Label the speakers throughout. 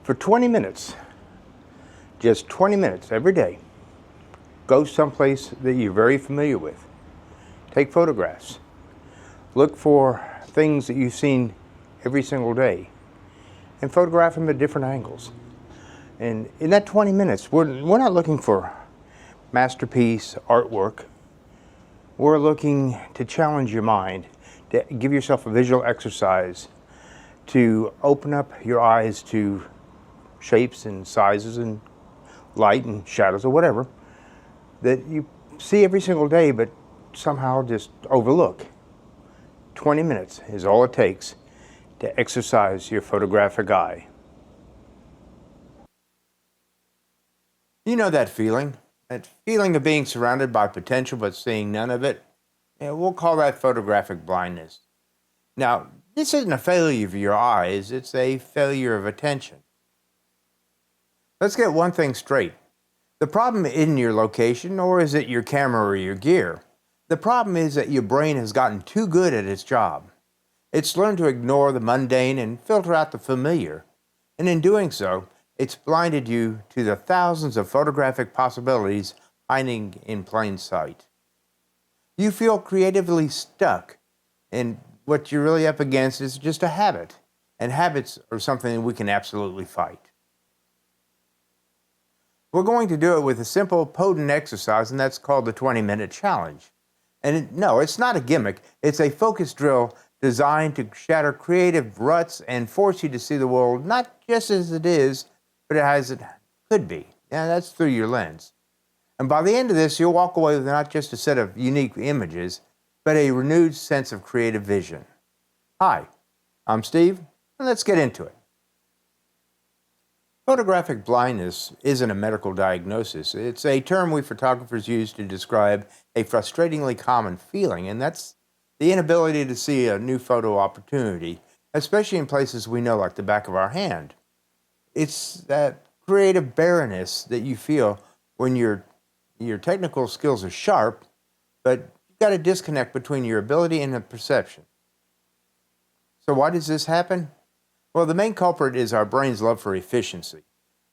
Speaker 1: For 20 minutes, just 20 minutes every day, go someplace that you're very familiar with. Take photographs. Look for things that you've seen every single day and photograph them at different angles. And in that 20 minutes, we're not looking for masterpiece artwork. We're looking to challenge your mind, to give yourself a visual exercise, to open up your eyes to shapes and sizes and light and shadows or whatever that you see every single day but somehow just overlook. 20 minutes is all it takes to exercise your photographic eye. You know that feeling of being surrounded by potential but seeing none of it? Yeah, we'll call that photographic blindness. Now, this isn't a failure of your eyes, it's a failure of attention. Let's get one thing straight. The problem isn't your location, or is it your camera or your gear. The problem is that your brain has gotten too good at its job. It's learned to ignore the mundane and filter out the familiar. And in doing so, it's blinded you to the thousands of photographic possibilities hiding in plain sight. You feel creatively stuck, and what you're really up against is just a habit. And habits are something we can absolutely fight. We're going to do it with a simple, potent exercise, and that's called the 20-minute challenge. And no, it's not a gimmick. It's a focus drill designed to shatter creative ruts and force you to see the world not just as it is, but as it could be. Yeah, that's through your lens. And by the end of this, you'll walk away with not just a set of unique images, but a renewed sense of creative vision. Hi, I'm Steve, and let's get into it. Photographic blindness isn't a medical diagnosis. It's a term we photographers use to describe a frustratingly common feeling, and that's the inability to see a new photo opportunity, especially in places we know like the back of our hand. It's that creative barrenness that you feel when your technical skills are sharp, but you've got a disconnect between your ability and the perception. So why does this happen? Well, the main culprit is our brain's love for efficiency.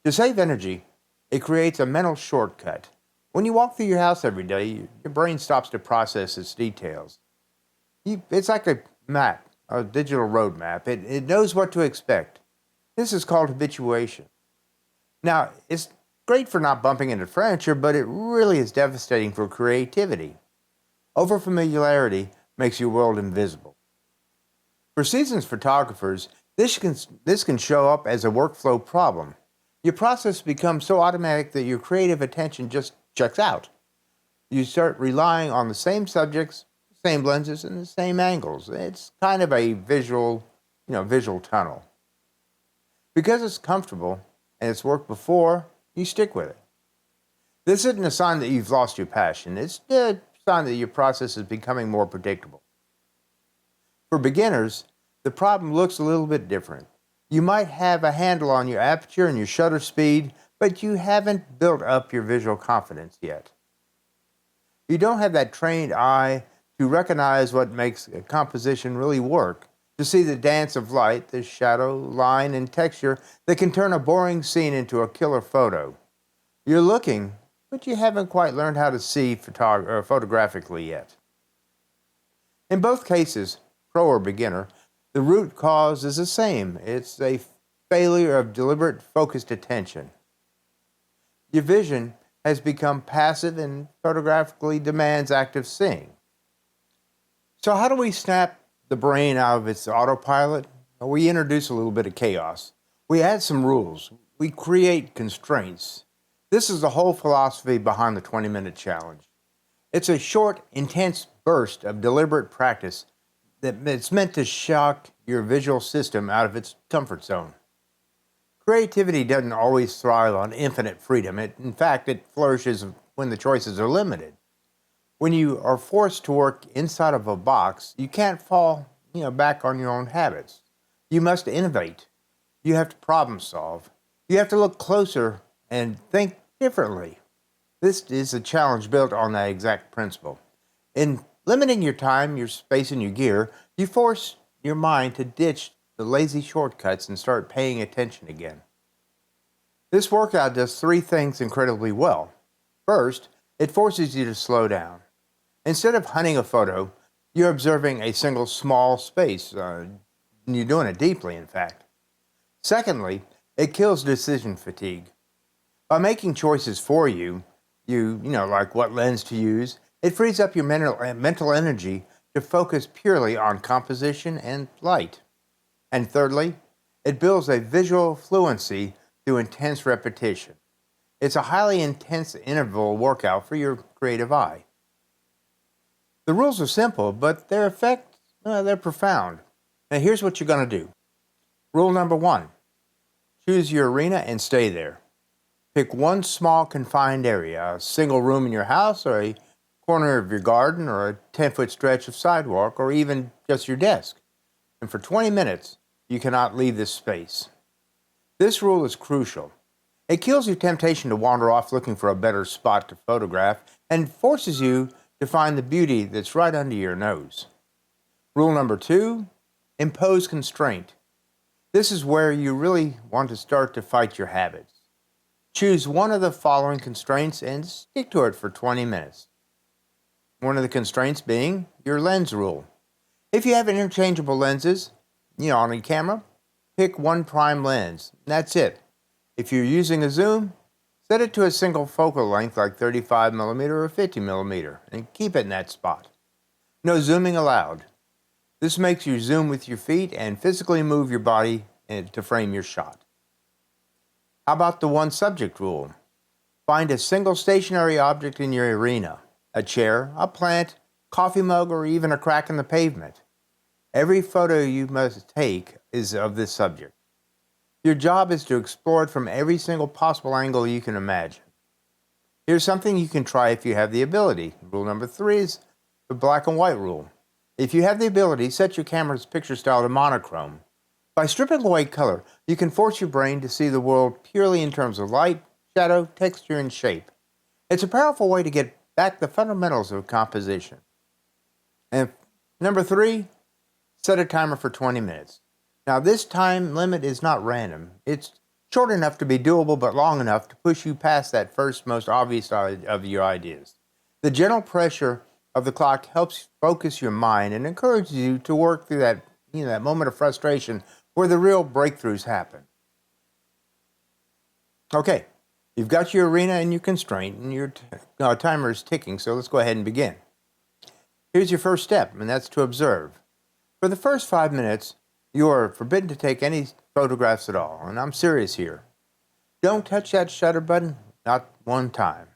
Speaker 1: To save energy, it creates a mental shortcut. When you walk through your house every day, your brain stops to process its details. It's like a map, a digital road map. It knows what to expect. This is called habituation. Now, it's great for not bumping into furniture, but it really is devastating for creativity. Overfamiliarity makes your world invisible. For seasoned photographers, this can show up as a workflow problem. Your process becomes so automatic that your creative attention just checks out. You start relying on the same subjects, the same lenses, and the same angles. It's kind of a visual tunnel. Because it's comfortable and it's worked before, you stick with it. This isn't a sign that you've lost your passion. It's a sign that your process is becoming more predictable. For beginners, the problem looks a little bit different. You might have a handle on your aperture and your shutter speed, but you haven't built up your visual confidence yet. You don't have that trained eye to recognize what makes a composition really work, to see the dance of light, the shadow, line, and texture that can turn a boring scene into a killer photo. You're looking, but you haven't quite learned how to see photographically yet. In both cases, pro or beginner, the root cause is the same. It's a failure of deliberate, focused attention. Your vision has become passive and photographically demands active seeing. So how do we snap the brain out of its autopilot? Well, we introduce a little bit of chaos. We add some rules. We create constraints. This is the whole philosophy behind the 20-minute challenge. It's a short, intense burst of deliberate practice that's meant to shock your visual system out of its comfort zone. Creativity doesn't always thrive on infinite freedom. In fact, it flourishes when the choices are limited. When you are forced to work inside of a box, you can't fall back on your own habits. You must innovate. You have to problem solve. You have to look closer and think differently. This is a challenge built on that exact principle. In limiting your time, your space, and your gear, you force your mind to ditch the lazy shortcuts and start paying attention again. This workout does three things incredibly well. First, it forces you to slow down. Instead of hunting a photo, you're observing a single small space. You're doing it deeply, in fact. Secondly, it kills decision fatigue. By making choices for you, like what lens to use, it frees up your mental energy to focus purely on composition and light. And thirdly, it builds a visual fluency through intense repetition. It's a highly intense interval workout for your creative eye. The rules are simple, but their effects, they're profound. Now here's what you're going to do. Rule number 1, choose your arena and stay there. Pick one small confined area, a single room in your house, or a corner of your garden, or a 10-foot stretch of sidewalk, or even just your desk. And for 20 minutes, you cannot leave this space. This rule is crucial. It kills your temptation to wander off looking for a better spot to photograph and forces you to find the beauty that's right under your nose. Rule number 2, impose constraint. This is where you really want to start to fight your habits. Choose one of the following constraints and stick to it for 20 minutes. One of the constraints being your lens rule. If you have interchangeable lenses, on a camera, pick one prime lens. That's it. If you're using a zoom, set it to a single focal length like 35mm or 50mm and keep it in that spot. No zooming allowed. This makes you zoom with your feet and physically move your body to frame your shot. How about the one subject rule? Find a single stationary object in your arena, a chair, a plant, coffee mug, or even a crack in the pavement. Every photo you must take is of this subject. Your job is to explore it from every single possible angle you can imagine. Here's something you can try if you have the ability. Rule number 3 is the black and white rule. If you have the ability, set your camera's picture style to monochrome. By stripping away color, you can force your brain to see the world purely in terms of light, shadow, texture, and shape. It's a powerful way to get back the fundamentals of composition. And number 3, set a timer for 20 minutes. Now, this time limit is not random. It's short enough to be doable, but long enough to push you past that first, most obvious of your ideas. The gentle pressure of the clock helps focus your mind and encourages you to work through that moment of frustration where the real breakthroughs happen. Okay, you've got your arena and your constraint, and your timer is ticking, so let's go ahead and begin. Here's your first step, and that's to observe. For the first 5 minutes, you are forbidden to take any photographs at all, and I'm serious here. Don't touch that shutter button, not one time.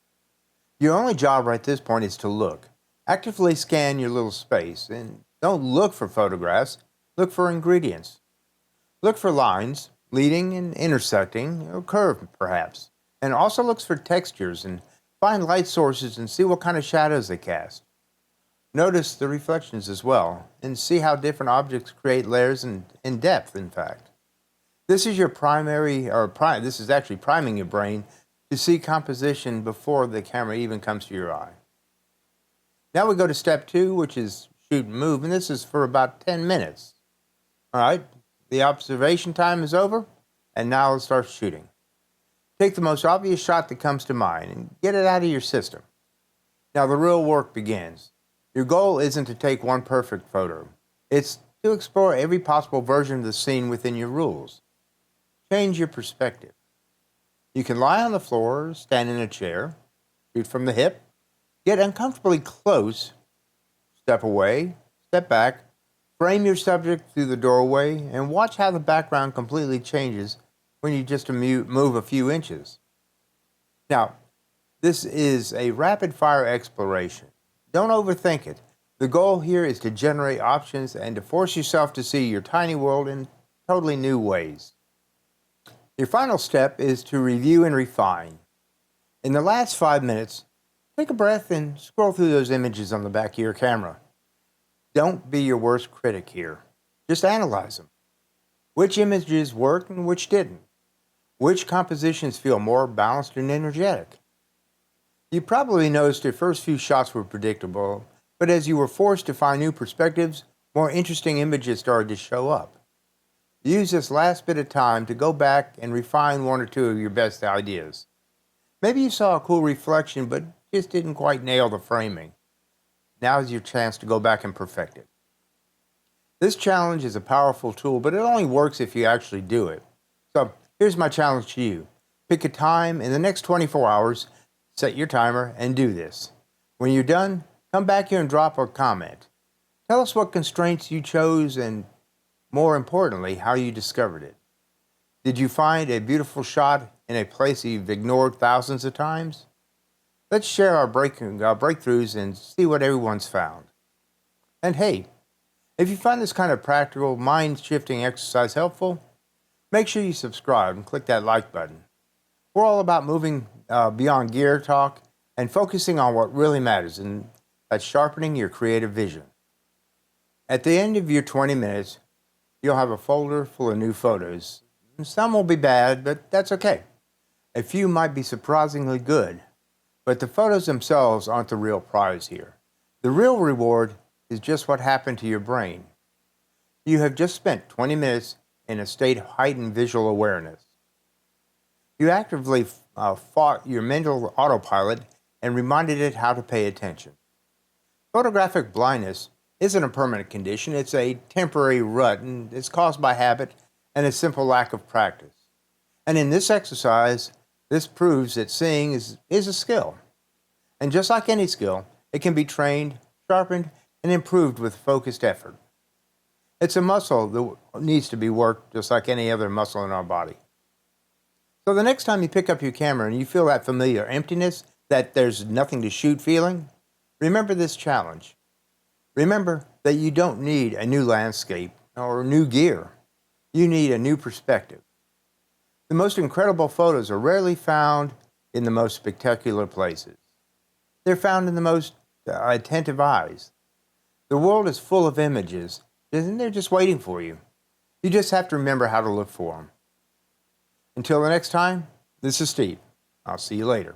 Speaker 1: Your only job right at this point is to look. Actively scan your little space, and don't look for photographs, look for ingredients. Look for lines, leading and intersecting, or curve perhaps, and also look for textures and find light sources and see what kind of shadows they cast. Notice the reflections as well, and see how different objects create layers and in depth, in fact. This is this is actually priming your brain to see composition before the camera even comes to your eye. Now we go to step 2, which is shoot and move, and this is for about 10 minutes. All right, the observation time is over, and now let's start shooting. Take the most obvious shot that comes to mind and get it out of your system. Now the real work begins. Your goal isn't to take one perfect photo. It's to explore every possible version of the scene within your rules. Change your perspective. You can lie on the floor, stand in a chair, shoot from the hip, get uncomfortably close, step away, step back, frame your subject through the doorway, and watch how the background completely changes when you just move a few inches. Now, this is a rapid-fire exploration. Don't overthink it. The goal here is to generate options and to force yourself to see your tiny world in totally new ways. Your final step is to review and refine. In the last 5 minutes, take a breath and scroll through those images on the back of your camera. Don't be your worst critic here. Just analyze them. Which images worked and which didn't? Which compositions feel more balanced and energetic? You probably noticed your first few shots were predictable, but as you were forced to find new perspectives, more interesting images started to show up. Use this last bit of time to go back and refine one or two of your best ideas. Maybe you saw a cool reflection but just didn't quite nail the framing. Now's your chance to go back and perfect it. This challenge is a powerful tool, but it only works if you actually do it. So here's my challenge to you. Pick a time in the next 24 hours, set your timer, and do this. When you're done, come back here and drop a comment. Tell us what constraints you chose and, more importantly, how you discovered it. Did you find a beautiful shot in a place you've ignored thousands of times? Let's share our breakthroughs and see what everyone's found. And hey, if you find this kind of practical, mind-shifting exercise helpful, make sure you subscribe and click that like button. We're all about moving beyond gear talk and focusing on what really matters, and that's sharpening your creative vision. At the end of your 20 minutes, you'll have a folder full of new photos. Some will be bad, but that's okay. A few might be surprisingly good, but the photos themselves aren't the real prize here. The real reward is just what happened to your brain. You have just spent 20 minutes in a state of heightened visual awareness. You actively fought your mental autopilot and reminded it how to pay attention. Photographic blindness isn't a permanent condition. It's a temporary rut, and it's caused by habit and a simple lack of practice. And in this exercise, this proves that seeing is a skill. And just like any skill, it can be trained, sharpened, and improved with focused effort. It's a muscle that needs to be worked just like any other muscle in our body. So the next time you pick up your camera and you feel that familiar emptiness, that there's nothing to shoot feeling, remember this challenge. Remember that you don't need a new landscape or new gear. You need a new perspective. The most incredible photos are rarely found in the most spectacular places. They're found in the most attentive eyes. The world is full of images, and they're just waiting for you. You just have to remember how to look for them. Until the next time, this is Steve. I'll see you later.